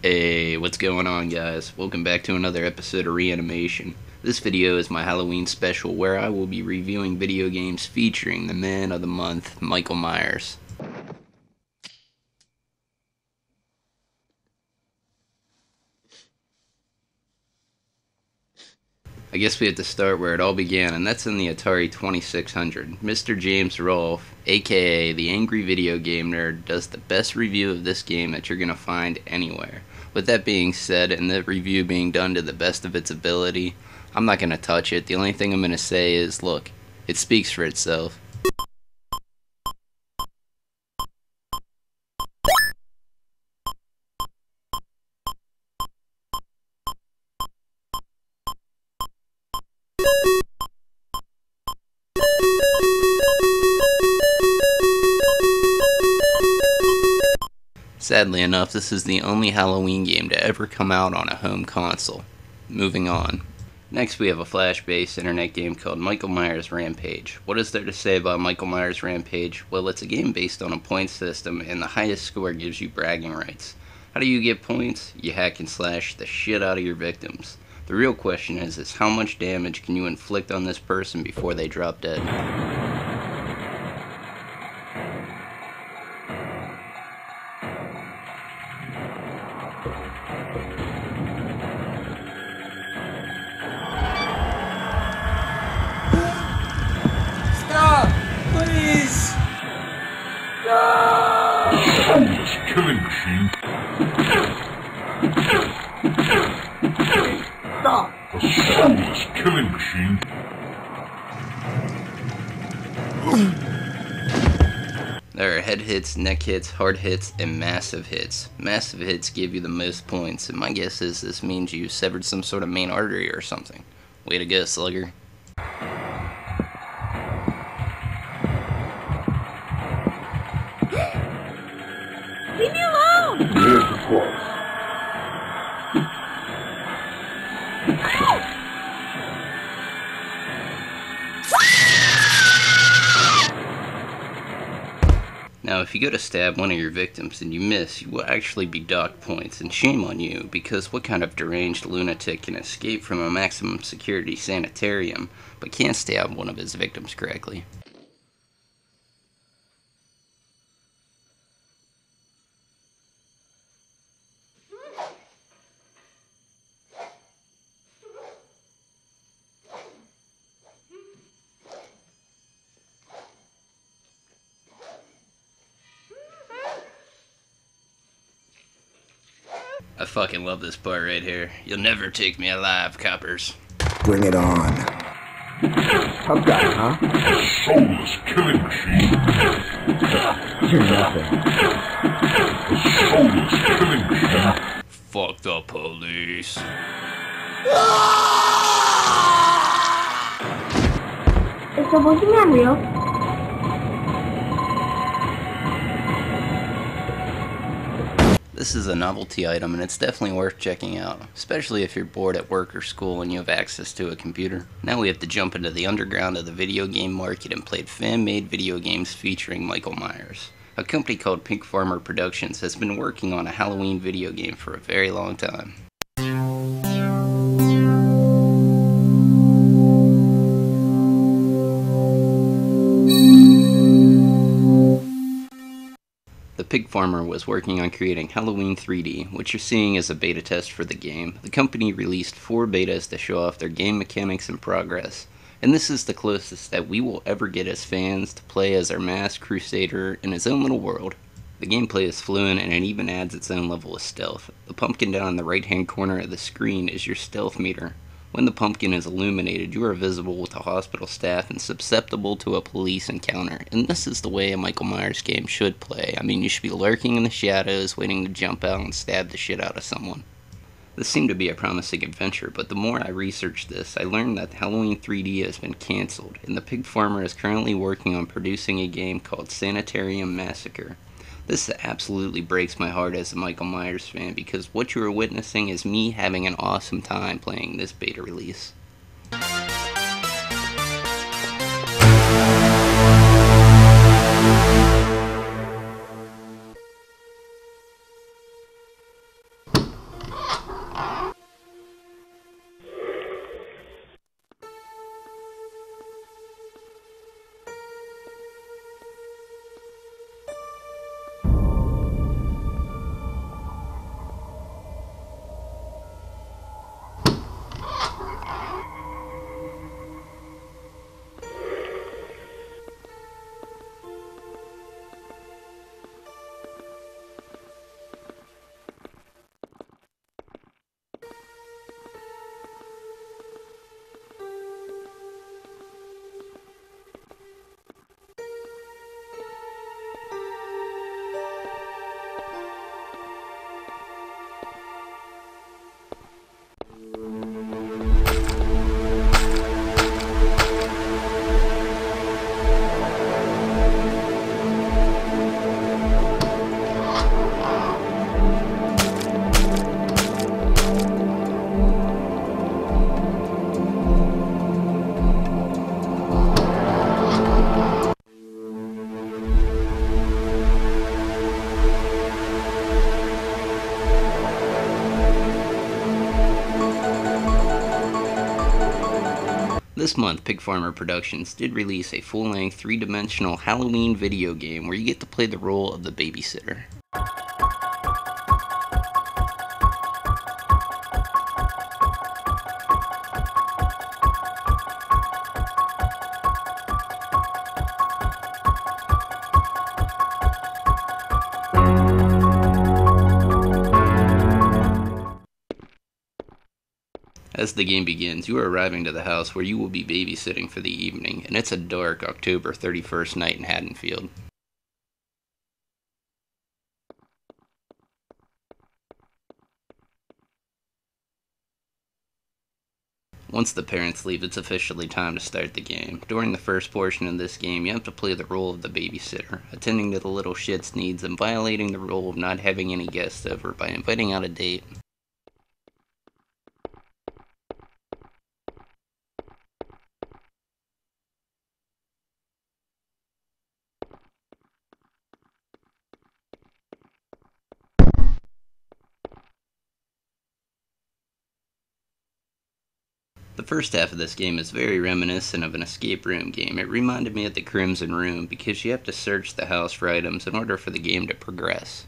Hey, what's going on, guys? Welcome back to another episode of Reanimation. This video is my Halloween special where I will be reviewing video games featuring the man of the month, Michael Myers. I guess we have to start where it all began, and that's in the Atari 2600. Mr. James Rolfe, aka the Angry Video Game Nerd, does the best review of this game that you're going to find anywhere. With that being said, and the review being done to the best of its ability, I'm not going to touch it. The only thing I'm going to say is, look, it speaks for itself. Sadly enough, this is the only Halloween game to ever come out on a home console. Moving on. Next we have a Flash-based internet game called Michael Myers Rampage. What is there to say about Michael Myers Rampage? Well, it's a game based on a point system, and the highest score gives you bragging rights. How do you get points? You hack and slash the shit out of your victims. The real question is how much damage can you inflict on this person before they drop dead? Soulless killing machine. Stop! A soulless killing machine. There are head hits, neck hits, hard hits, and massive hits. Massive hits give you the most points, and my guess is this means you severed some sort of main artery or something. Way to go, Slugger. Leave me alone! Yes, of course. Now, if you go to stab one of your victims and you miss, you will actually be docked points, and shame on you, because what kind of deranged lunatic can escape from a maximum security sanitarium, but can't stab one of his victims correctly? I fucking love this part right here. You'll never take me alive, coppers. Bring it on. Tough guy, huh? Soulless killing machine. You're nothing. Soulless killing machine. Fuck the police. Is the boogeyman real? This is a novelty item, and it's definitely worth checking out, especially if you're bored at work or school and you have access to a computer. Now we have to jump into the underground of the video game market and play fan-made video games featuring Michael Myers. A company called Pink Farmer Productions has been working on a Halloween video game for a very long time. The Pig Farmer was working on creating Halloween 3D, which you're seeing as a beta test for the game. The company released 4 betas to show off their game mechanics and progress, and this is the closest that we will ever get as fans to play as our masked crusader in his own little world. The gameplay is fluent and it even adds its own level of stealth. The pumpkin down in the right hand corner of the screen is your stealth meter. When the pumpkin is illuminated, you are visible to hospital staff and susceptible to a police encounter. And this is the way a Michael Myers game should play. I mean, you should be lurking in the shadows, waiting to jump out and stab the shit out of someone. This seemed to be a promising adventure, but the more I researched this, I learned that Halloween 3D has been cancelled, and the pig farmer is currently working on producing a game called Sanitarium Massacre. This absolutely breaks my heart as a Michael Myers fan because what you are witnessing is me having an awesome time playing this beta release. This month, Pig Farmer Productions did release a full-length, three-dimensional Halloween video game where you get to play the role of the babysitter. As the game begins, you are arriving to the house where you will be babysitting for the evening, and it's a dark October 31st night in Haddonfield. Once the parents leave, it's officially time to start the game. During the first portion of this game, you have to play the role of the babysitter, attending to the little shit's needs and violating the rule of not having any guests over by inviting out a date. The first half of this game is very reminiscent of an escape room game. It reminded me of the Crimson Room because you have to search the house for items in order for the game to progress.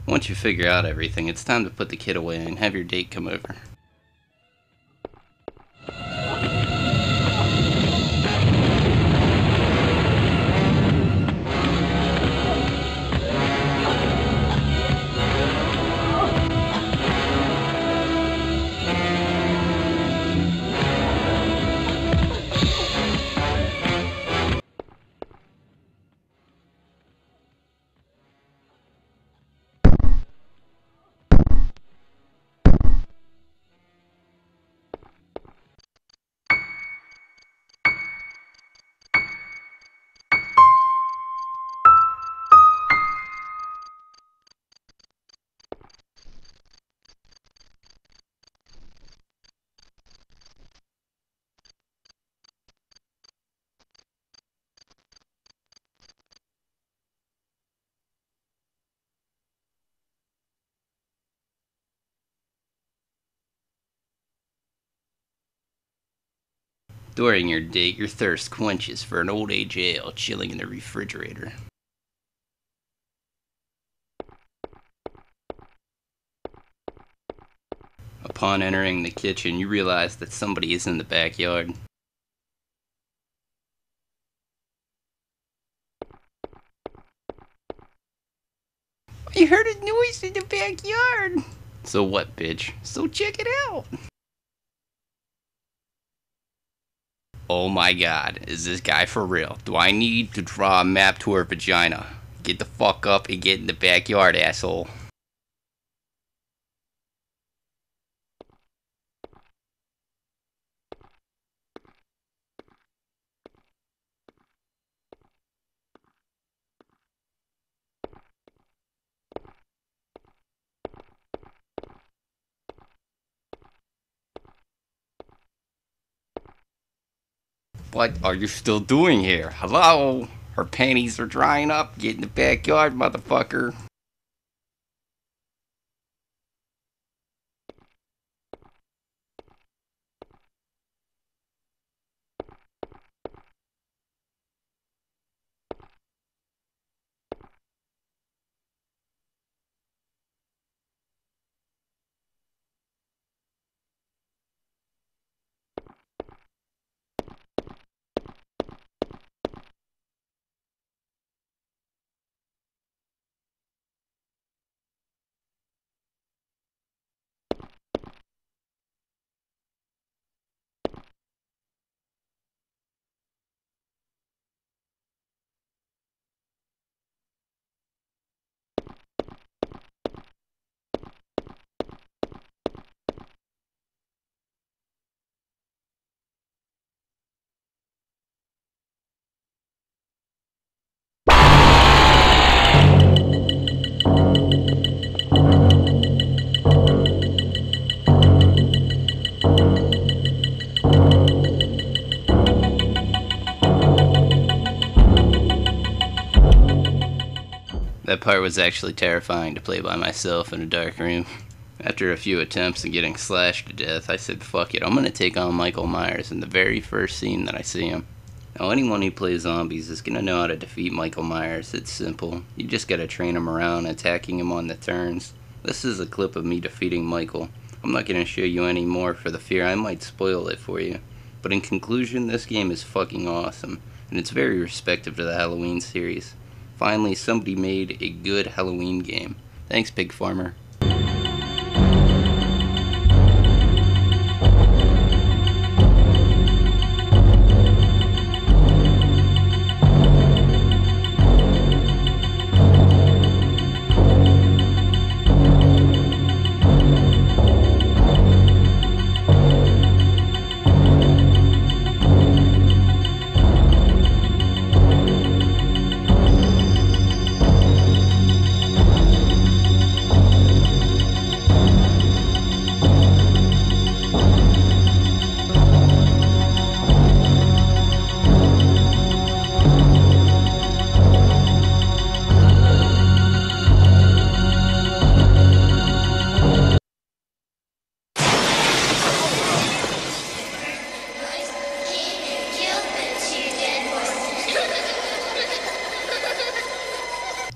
Once you figure out everything, it's time to put the kid away and have your date come over. During your date, your thirst quenches for an old age ale chilling in the refrigerator. Upon entering the kitchen, you realize that somebody is in the backyard. I heard a noise in the backyard! So what, bitch? So check it out! Oh my god, is this guy for real? Do I need to draw a map to her vagina? Get the fuck up and get in the backyard, asshole. What are you still doing here? Hello? Her panties are drying up. Get in the backyard, motherfucker. That part was actually terrifying to play by myself in a dark room. After a few attempts and getting slashed to death, I said, fuck it, I'm gonna take on Michael Myers in the very first scene that I see him. Now, anyone who plays zombies is gonna know how to defeat Michael Myers. It's simple. You just gotta train him around, attacking him on the turns. This is a clip of me defeating Michael. I'm not gonna show you any more for the fear I might spoil it for you. But in conclusion, this game is fucking awesome, and it's very respective to the Halloween series. Finally, somebody made a good Halloween game. Thanks, Pig Farmer.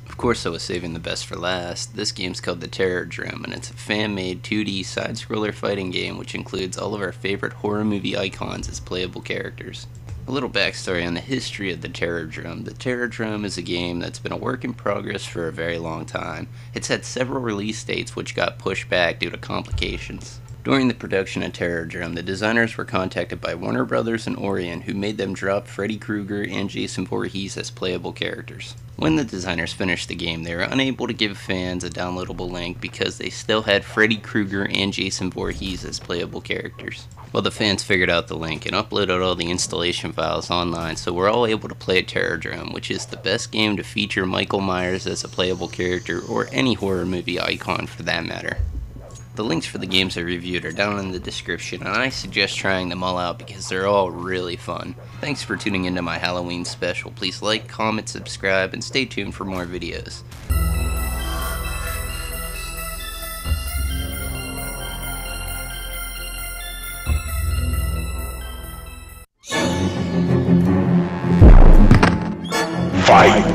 Of course, I was saving the best for last. This game's called The Terror Drum, and it's a fan-made 2D side-scroller fighting game which includes all of our favorite horror movie icons as playable characters. A little backstory on the history of The Terror Drum. The Terror Drum is a game that's been a work in progress for a very long time. It's had several release dates which got pushed back due to complications. During the production of Terror Drum, the designers were contacted by Warner Brothers and Orion, who made them drop Freddy Krueger and Jason Voorhees as playable characters. When the designers finished the game, they were unable to give fans a downloadable link because they still had Freddy Krueger and Jason Voorhees as playable characters. Well, the fans figured out the link and uploaded all the installation files online, so we're all able to play Terror Drum, which is the best game to feature Michael Myers as a playable character, or any horror movie icon for that matter. The links for the games I reviewed are down in the description, and I suggest trying them all out because they're all really fun. Thanks for tuning into my Halloween special. Please like, comment, subscribe, and stay tuned for more videos. Fight!